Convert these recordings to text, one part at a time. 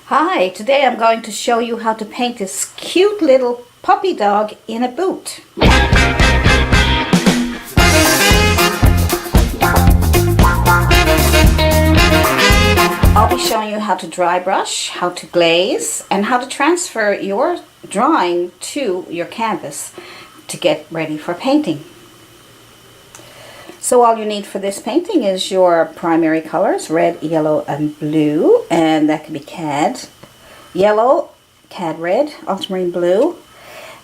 Hi, today I'm going to show you how to paint this cute little puppy dog in a boot. I'll be showing you how to dry brush, how to glaze, and how to transfer your drawing to your canvas to get ready for painting. So all you need for this painting is your primary colors, red, yellow, and blue, and that can be cad yellow, cad red, ultramarine blue,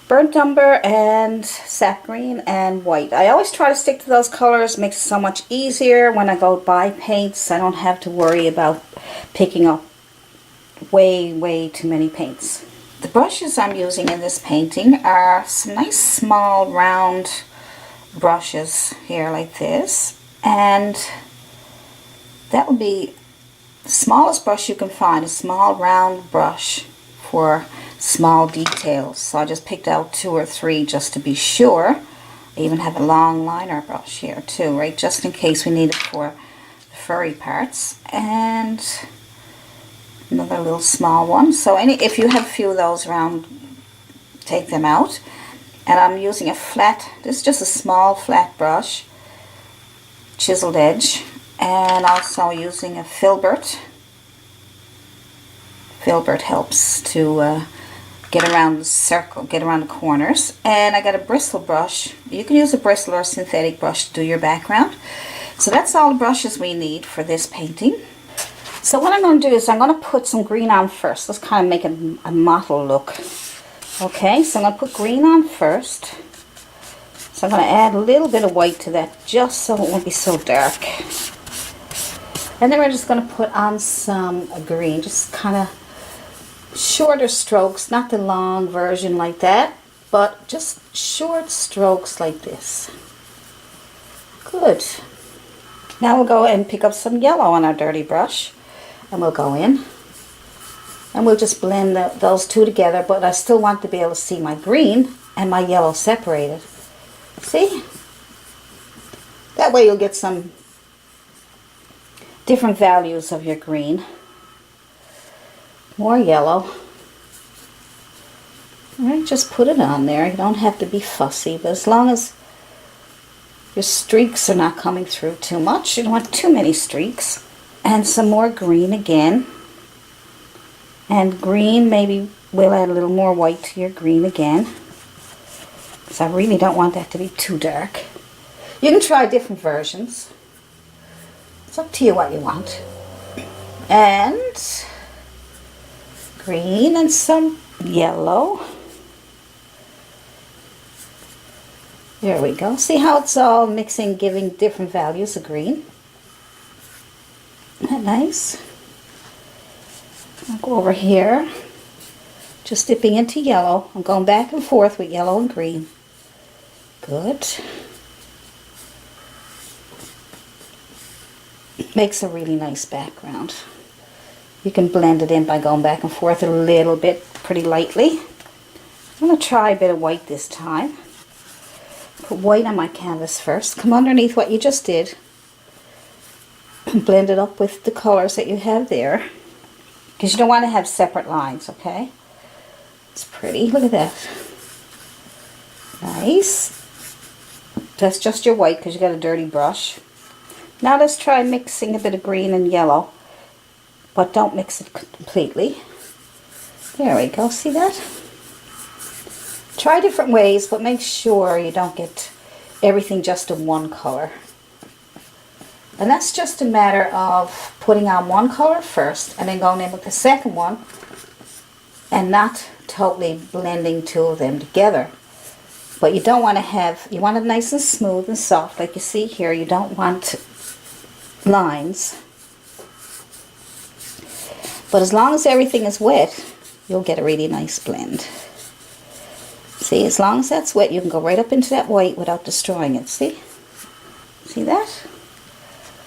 burnt umber, and sap green, and white. I always try to stick to those colors. It makes it so much easier when I go buy paints. I don't have to worry about picking up way too many paints. The brushes I'm using in this painting are some nice small round brushes here like this, and that would be the smallest brush you can find, a small round brush for small details. So I just picked out 2 or 3 just to be sure. I even have a long liner brush here too, right, just in case we need it for the furry parts, and another little small one. So if you have a few of those around, take them out. And I'm using a flat, this is just a small flat brush, chiseled edge, and also using a filbert. Filbert helps to get around the circle, get around the corners. And I got a bristle brush. You can use a bristle or a synthetic brush to do your background. So that's all the brushes we need for this painting. So what I'm going to do is I'm going to put some green on first. Let's kind of make it a mottled look. Okay, so I'm going to put green on first. So I'm going to add a little bit of white to that just so it won't be so dark. And then we're just going to put on some green, just kind of shorter strokes, not the long version like that, but just short strokes like this. Good. Now we'll go and pick up some yellow on our dirty brush, and we'll go in. And we'll just blend those two together, but I still want to be able to see my green and my yellow separated. See? That way you'll get some different values of your green. More yellow. Alright, just put it on there. You don't have to be fussy, but as long as your streaks are not coming through too much, you don't want too many streaks. And some more green again. And green, maybe we'll add a little more white to your green again, because I really don't want that to be too dark. You can try different versions. It's up to you what you want. And green and some yellow. There we go. See how it's all mixing, giving different values of green? Isn't that nice? I'll go over here, just dipping into yellow. I'm going back and forth with yellow and green. Good. Makes a really nice background. You can blend it in by going back and forth a little bit, pretty lightly. I'm going to try a bit of white this time. Put white on my canvas first. Come underneath what you just did. And blend it up with the colors that you have there. Because you don't want to have separate lines, okay? It's pretty. Look at that. Nice. That's just your white because you got a dirty brush. Now let's try mixing a bit of green and yellow. But don't mix it completely. There we go. See that? Try different ways, but make sure you don't get everything just in one color. And that's just a matter of putting on one color first and then going in with the second one and not totally blending 2 of them together. But you don't want to have, you want it nice and smooth and soft like you see here. You don't want lines. But as long as everything is wet, you'll get a really nice blend. See, as long as that's wet, you can go right up into that white without destroying it. See? See that?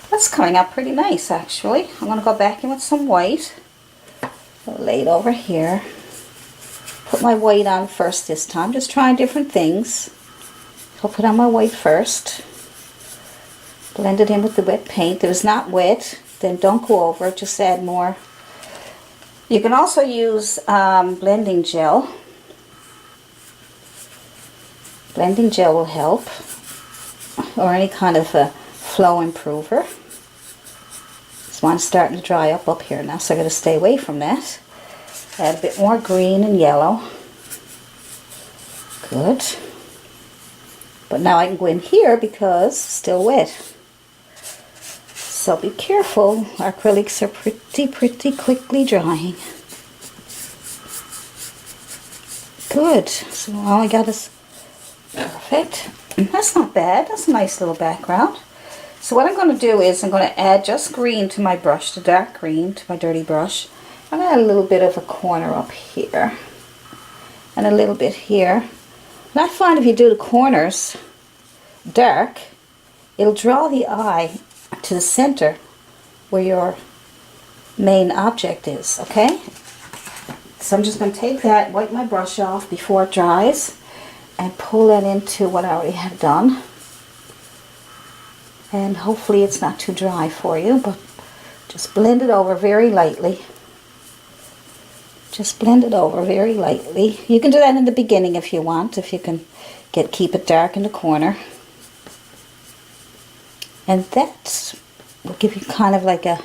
That's coming out pretty nice, actually. I'm going to go back in with some white. I'll lay it over here. Put my white on first this time. Just trying different things. I'll put on my white first. Blend it in with the wet paint. If it's not wet, then don't go over it. Just add more You can also use blending gel. Blending gel will help, or any kind of a flow improver. This one's starting to dry up here now, so I'm going to stay away from that. Add a bit more green and yellow. Good. But now I can go in here because it's still wet. So be careful, our acrylics are pretty quickly drying. Good, so all I got is perfect. That's not bad, that's a nice little background. So what I'm going to do is I'm going to add just green to my brush, the dark green to my dirty brush. I'm going to add a little bit of a corner up here and a little bit here. And I find if you do the corners dark, it'll draw the eye to the center where your main object is, okay? So I'm just going to take that, wipe my brush off before it dries, and pull that into what I already have done. And hopefully it's not too dry for you, but just blend it over very lightly. Just blend it over very lightly. You can do that in the beginning if you want, if you can keep it dark in the corner. And that will give you kind of like a,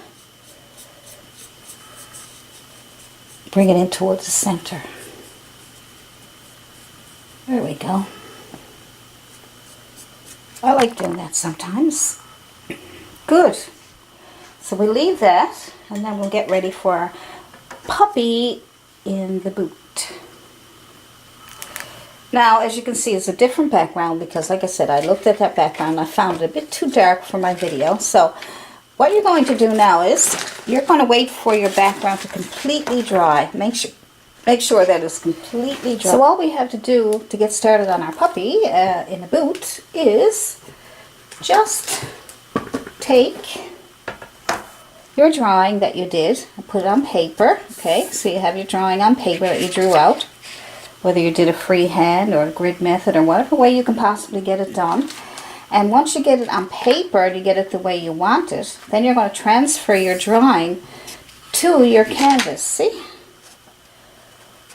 bring it in towards the center. There we go. I like doing that sometimes. Good. So we leave that, and then we'll get ready for our puppy in the boot. Now, as you can see, it's a different background because, like I said, I looked at that background and I found it a bit too dark for my video. So what you're going to do now is you're going to wait for your background to completely dry. Make sure that it's completely dry. So all we have to do to get started on our puppy in the boot is just take your drawing that you did and put it on paper. Okay, so you have your drawing on paper that you drew out, whether you did a freehand or a grid method or whatever way you can possibly get it done. And once you get it on paper and you get it the way you want it, then you're going to transfer your drawing to your canvas. See?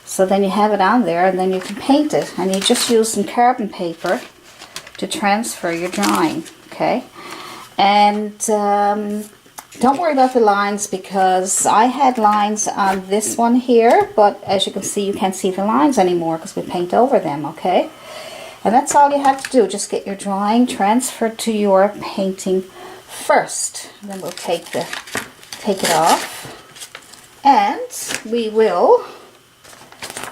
So then you have it on there, and then you can paint it, and you just use some carbon paper to transfer your drawing. Okay, and don't worry about the lines because I had lines on this one here, but as you can see, you can't see the lines anymore because we paint over them. Okay, and that's all you have to do. Just get your drawing transferred to your painting first. And then we'll take it off, and we will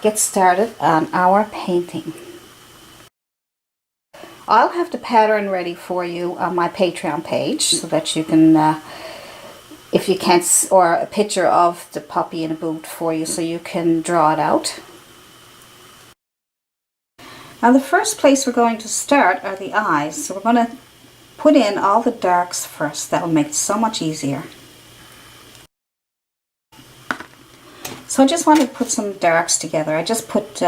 get started on our painting. I'll have the pattern ready for you on my Patreon page so that you can, if you can't, or a picture of the puppy in a boot for you so you can draw it out. Now the first place we're going to start are the eyes. So we're going to put in all the darks first. That'll make it so much easier. So I just wanted to put some darks together. I just put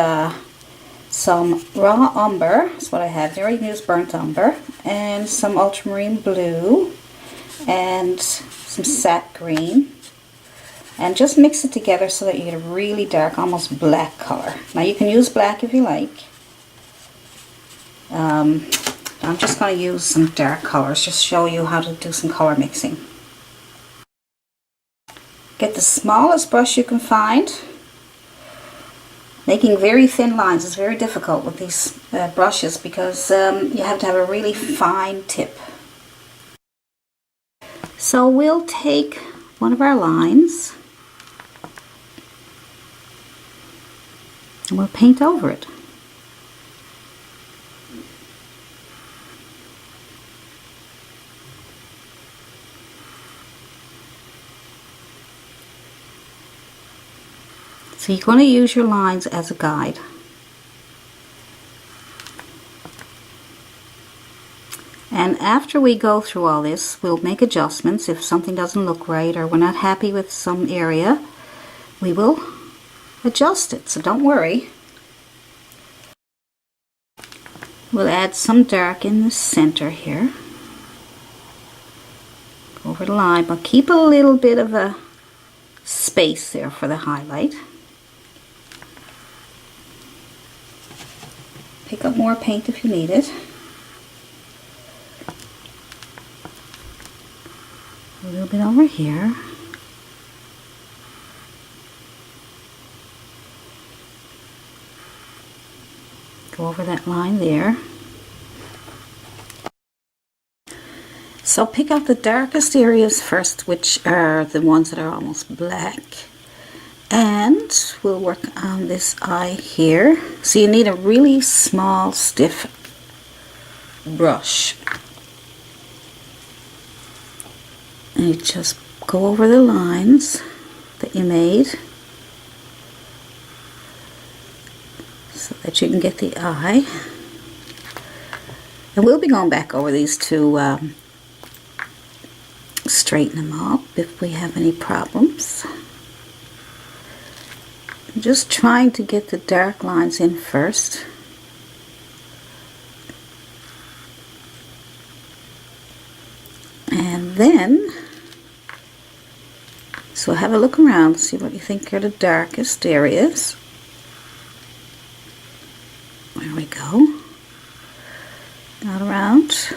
some raw umber, that's what I have there. You can use burnt umber, and some ultramarine blue, and some sap green, and just mix it together so that you get a really dark, almost black color. Now you can use black if you like. I'm just going to use some dark colors, just show you how to do some color mixing. Get the smallest brush you can find. Making very thin lines is very difficult with these brushes because you have to have a really fine tip. So we'll take one of our lines and we'll paint over it. So you're going to use your lines as a guide. And after we go through all this, we'll make adjustments. If something doesn't look right or we're not happy with some area, we will adjust it, so don't worry. We'll add some dark in the center here. Over the line, but keep a little bit of a space there for the highlight. Pick up more paint if you need it. A little bit over here. Go over that line there. So pick out the darkest areas first, which are the ones that are almost black. And we'll work on this eye here. So you need a really small, stiff brush. And you just go over the lines that you made so that you can get the eye. And we'll be going back over these to straighten them up if we have any problems. I'm just trying to get the dark lines in first. And then, so have a look around, see what you think are the darkest areas. There we go. Not around.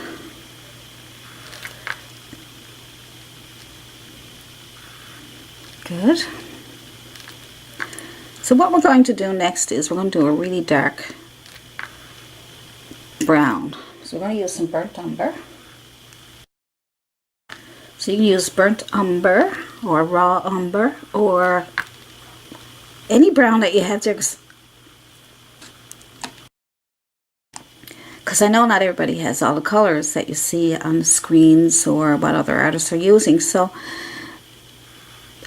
Good. So what we're going to do next is we're going to do a really dark brown. So we're going to use some burnt umber. So you can use burnt umber or raw umber or any brown that you have there, because I know not everybody has all the colors that you see on the screens or what other artists are using. So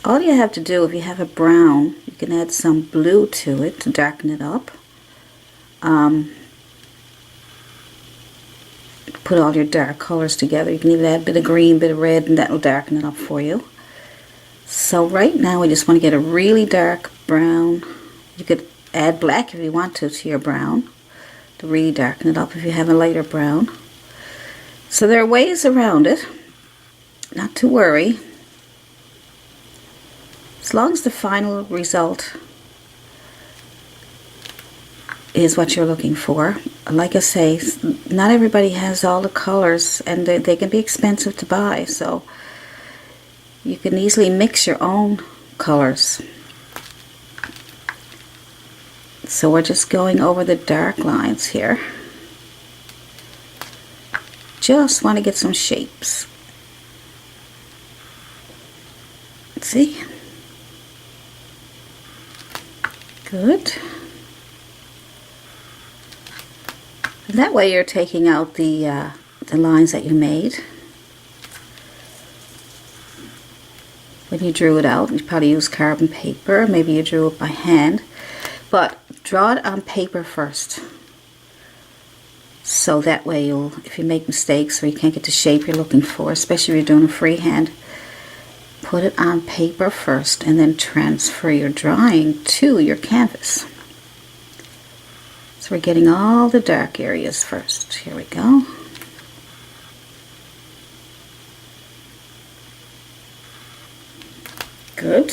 all you have to do, if you have a brown, you can add some blue to it to darken it up. Put all your dark colors together. You can even add a bit of green, a bit of red, and that will darken it up for you. So right now we just want to get a really dark brown. You could add black if you want to your brown to really darken it up if you have a lighter brown. So there are ways around it, not to worry. As long as the final result is what you're looking for. Like I say, not everybody has all the colors, and they can be expensive to buy, so you can easily mix your own colors. So we're just going over the dark lines here. Just want to get some shapes. See? Good. And that way you're taking out the lines that you made. When you drew it out, you probably used carbon paper. Maybe you drew it by hand. But draw it on paper first. So that way you'll, if you make mistakes or you can't get the shape you're looking for, especially if you're doing a freehand, put it on paper first and then transfer your drawing to your canvas. So we're getting all the dark areas first. Here we go. Good.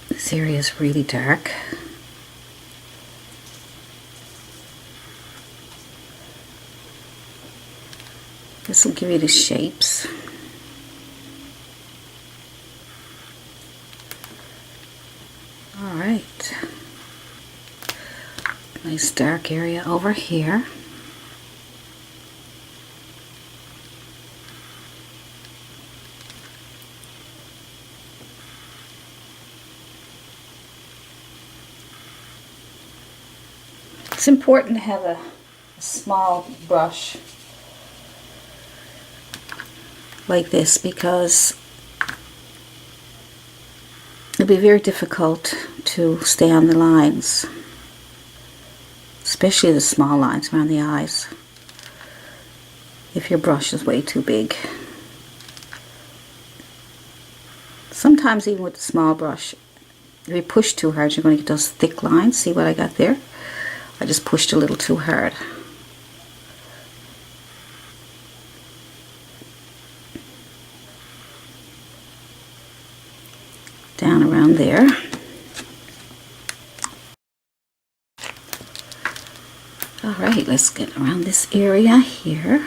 This area is really dark. This will give you the shapes. Alright. Nice dark area over here. It's important to have a small brush like this, because it'll be very difficult to stay on the lines, especially the small lines around the eyes, if your brush is way too big. Sometimes even with the small brush, if you push too hard, you're going to get those thick lines. See what I got there? I just pushed a little too hard. down around there. Alright, let's get around this area here.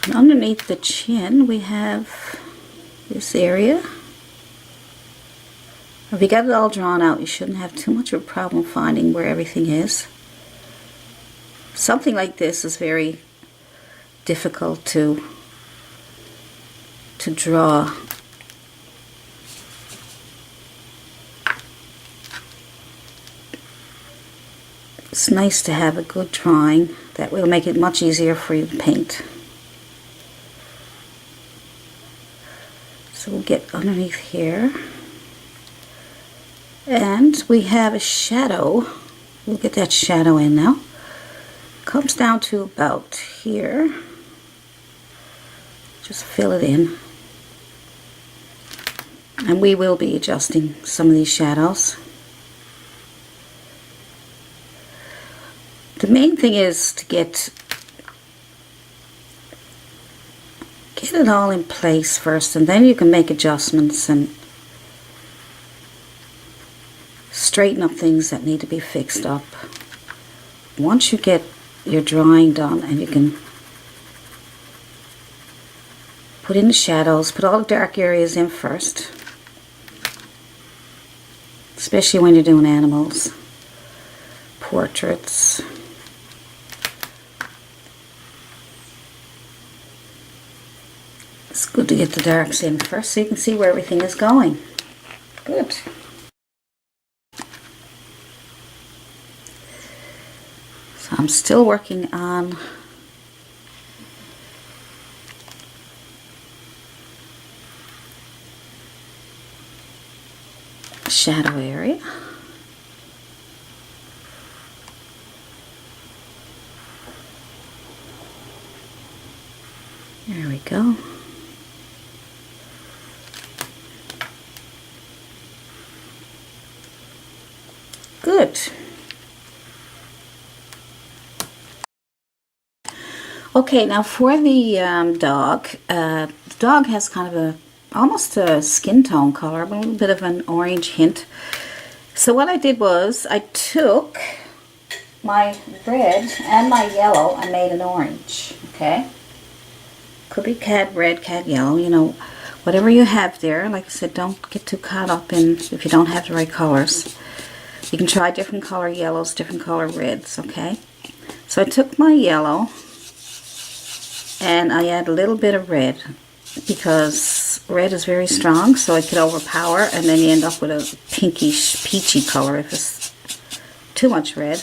And underneath the chin we have this area. If you got it all drawn out, you shouldn't have too much of a problem finding where everything is. Something like this is very difficult to draw. It's nice to have a good drawing. That will make it much easier for you to paint. So we'll get underneath here. And we have a shadow. We'll get that shadow in now. Comes down to about here. Just fill it in. And we will be adjusting some of these shadows. The main thing is to get it all in place first, and then you can make adjustments and straighten up things that need to be fixed up. Once you get your drawing done and you can put in the shadows, put all the dark areas in first, especially when you're doing animals, portraits. It's good to get the darks in first so you can see where everything is going. Good. So I'm still working on shadow area. There we go. Good. Okay, now for the dog. The dog has kind of almost a skin tone color, but a little bit of an orange hint. So what I did was I took my red and my yellow and made an orange. Okay, could be cad red, cad yellow, you know, whatever you have there. Like I said, don't get too caught up in if you don't have the right colors. You can try different color yellows, different color reds, okay? So I took my yellow and I add a little bit of red because red is very strong, so it could overpower, and then you end up with a pinkish, peachy color if it's too much red.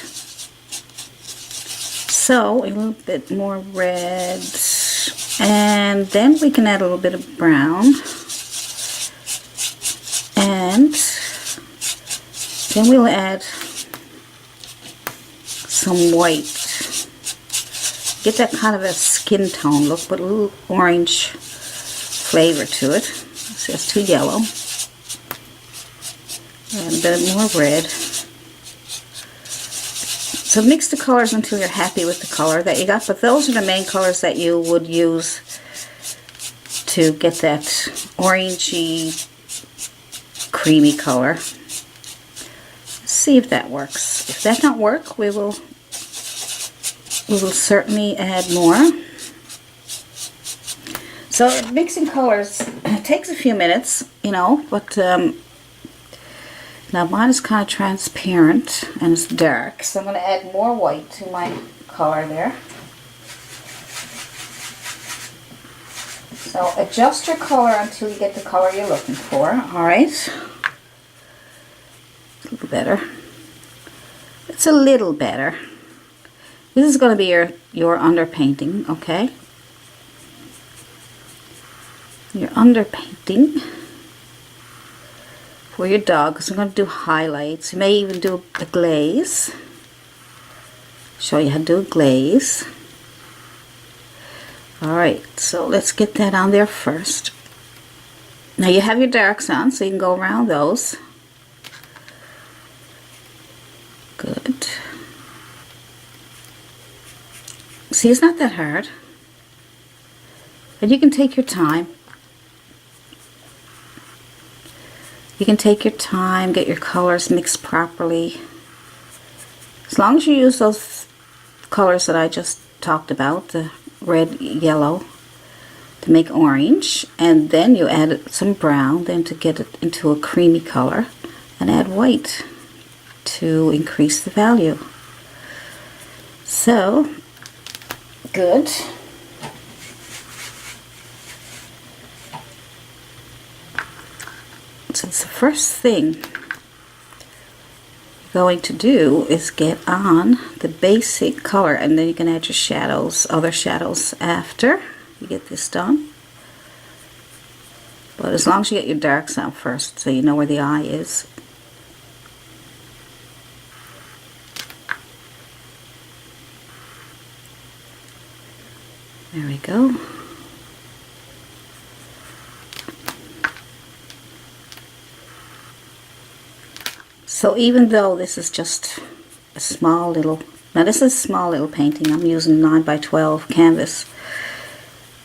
So a little bit more red, and then we can add a little bit of brown, and then we'll add some white. Get that kind of a skin tone look, but a little orange flavor to it. So it's too yellow. And a bit more red. So mix the colors until you're happy with the color that you got, but those are the main colors that you would use to get that orangey, creamy color. See if that works. If that don't work, we will certainly add more. So mixing colors takes a few minutes, you know, but now mine is kind of transparent and it's dark, so I'm going to add more white to my color there. So adjust your color until you get the color you're looking for. Alright. A little better. It's a little better. This is going to be your underpainting, okay? Your underpainting for your dog, because I'm going to do highlights. You may even do a glaze. Show you how to do a glaze. Alright, so let's get that on there first. Now you have your darks on, so you can go around those. Good. See, it's not that hard. And you can take your time. You can take your time, get your colors mixed properly. As long as you use those colors that I just talked about, the red, yellow, to make orange, and then you add some brown then to get it into a creamy color, and add white to increase the value. So, good. So the first thing you're going to do is get on the basic color, and then you can add your shadows, other shadows after you get this done. But as long as you get your darks out first, so you know where the eye is. There we go. So even though this is just a small little, now this is a small little painting, I'm using 9x12 canvas.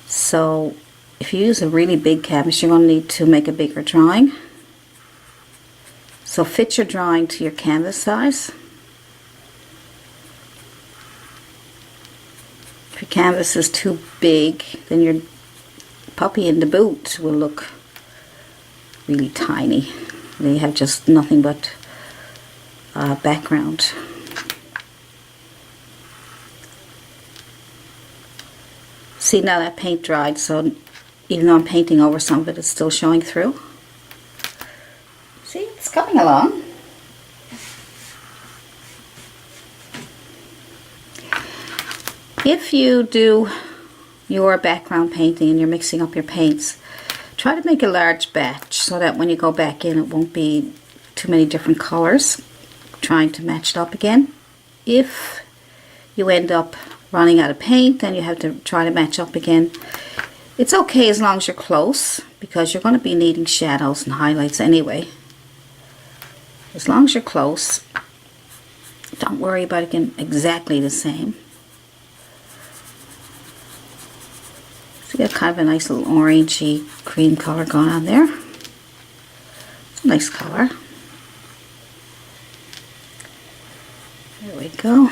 So if you use a really big canvas, you're going to need to make a bigger drawing. So fit your drawing to your canvas size. If your canvas is too big, then your puppy in the boot will look really tiny. They have just nothing but background. See, now that paint dried, so even though I'm painting over some of it, it's still showing through. See, it's coming along. If you do your background painting and you're mixing up your paints, try to make a large batch so that when you go back in it won't be too many different colors trying to match it up again. If you end up running out of paint and you have to try to match up again, it's okay as long as you're close, because you're going to be needing shadows and highlights anyway. As long as you're close, don't worry about it getting exactly the same. So you got kind of a nice little orangey cream color going on there. It's a nice color. There we go.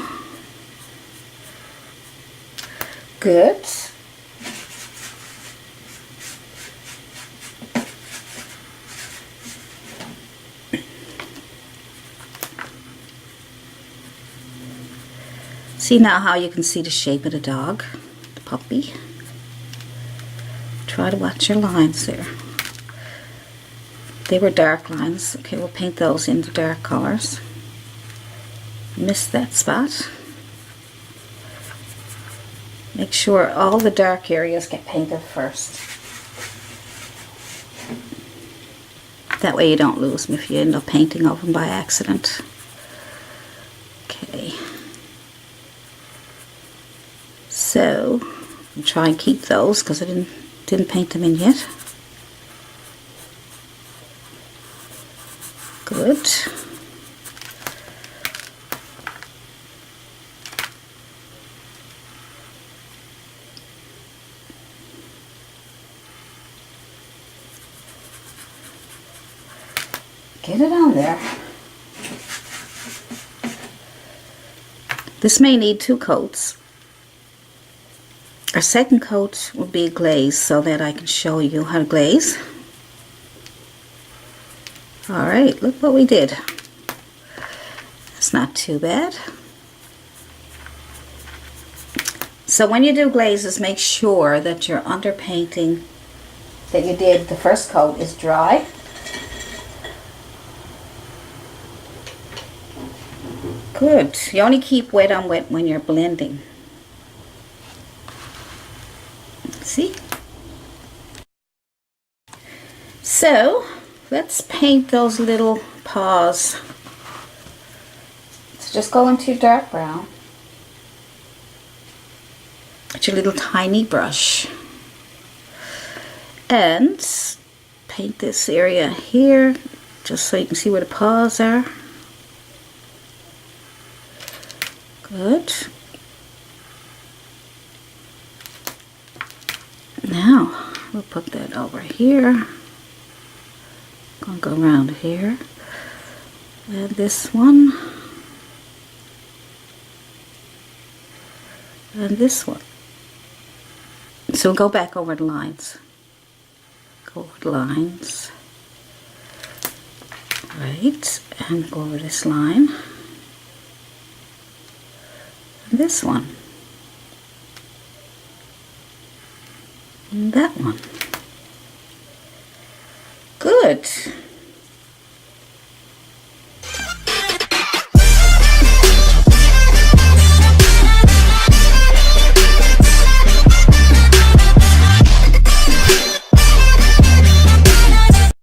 Good. See now how you can see the shape of the dog, the puppy. Try to watch your lines there. They were dark lines. Okay, we'll paint those into dark colors. Missed that spot. Make sure all the dark areas get painted first. That way you don't lose them if you end up painting over them by accident. Okay. So, I'll try and keep those because I didn't paint them in yet. Good. Get it on there. This may need 2 coats. Our second coat will be a glaze so that I can show you how to glaze. Alright, look what we did. It's not too bad. So when you do glazes, make sure that your underpainting that you did the first coat is dry. Good. You only keep wet on wet when you're blending. See? So, let's paint those little paws. So just go into your dark brown with your little tiny brush and paint this area here just so you can see where the paws are. Good. Now we'll put that over here. Gonna go around here. And this one. And this one. So we'll go back over the lines. Go over the lines. Right, and go over this line. And this one. And that one. Good.